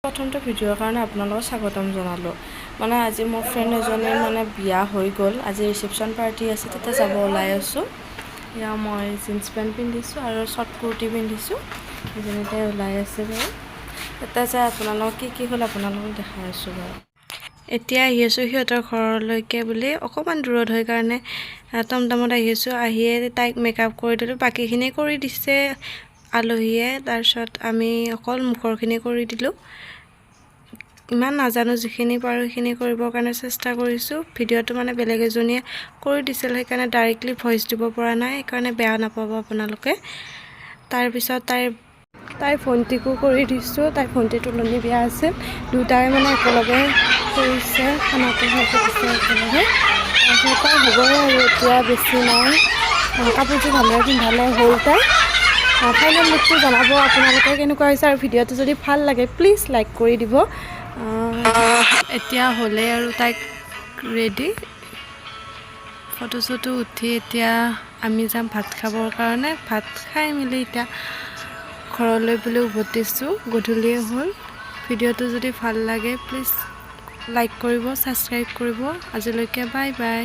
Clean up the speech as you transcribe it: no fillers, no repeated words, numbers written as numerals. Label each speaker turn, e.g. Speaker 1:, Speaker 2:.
Speaker 1: প্ৰথমটো ভিডিঅ'ৰ কাৰণে আপোনালোকক স্বাগতম জনালোঁ মানে আজি মোৰ ফ্ৰেণ্ড এজনীৰ মানে বিয়া হৈ গ'ল আজি ৰিচেপশ্যন পাৰ্টি আছে তাতে যাব ওলাই আছোঁ ইয়া মই জিন্স পেণ্ট পিন্ধিছোঁ আৰু শ্বৰ্ট কুৰ্তি পিন্ধিছোঁ যেনেতে ওলাই আছে বাৰু তাতে যাই আপোনালোকক কি হ'ল আপোনালোকক দেখাই আছোঁ বাৰু এতিয়া আহি আছোঁ সিহঁতৰ ঘৰলৈকে বুলি অকণমান দূৰত হৈ কাৰণে টমটমত আহি আছোঁ আহিয়ে তাইক মেকআপ কৰি দিলোঁ বাকীখিনি কৰি দিছে আলহীয়ে তাৰপিছত আমি অকল মুখৰখিনি কৰি দিলোঁ ইমান নাজানো যিখিনি পাৰোঁ সেইখিনি কৰিবৰ কাৰণে চেষ্টা কৰিছোঁ ভিডিঅ'টো মানে বেলেগ এজনীয়ে কৰি দিছিল সেইকাৰণে ডাইৰেক্টলি ভইচ দিব পৰা নাই সেইকাৰণে বেয়া নাপাব আপোনালোকে তাৰপিছত তাইৰ ভণ্টিকো কৰি দিছোঁ তাইৰ ভণ্টিৰ তুলনি বিয়া আছিল দুটাই মানে একেলগে কৰিছে খানাটো দিছে একেলগে তাৰপিছত তাই হ'বই আৰু এতিয়া বেছি নাই কাপোৰযোৰ ভালদৰে পিন্ধালে হ'ল তাই ফাইনেল লুকটো জনাব আপোনালোকে কেনেকুৱা হৈছে আৰু ভিডিঅ'টো যদি ভাল লাগে প্লিজ লাইক কৰি দিব এতিয়া হ'লে আৰু তাইক ৰেডি ফটো চটো উঠি এতিয়া আমি যাম ভাত খাবৰ কাৰণে ভাত খাই মেলি এতিয়া ঘৰলৈ বুলি উভতিছোঁ গধূলিয়ে হ'ল ভিডিঅ'টো যদি ভাল লাগে প্লিজ লাইক কৰিব ছাবস্ক্ৰাইব কৰিব আজিলৈকে বাই বাই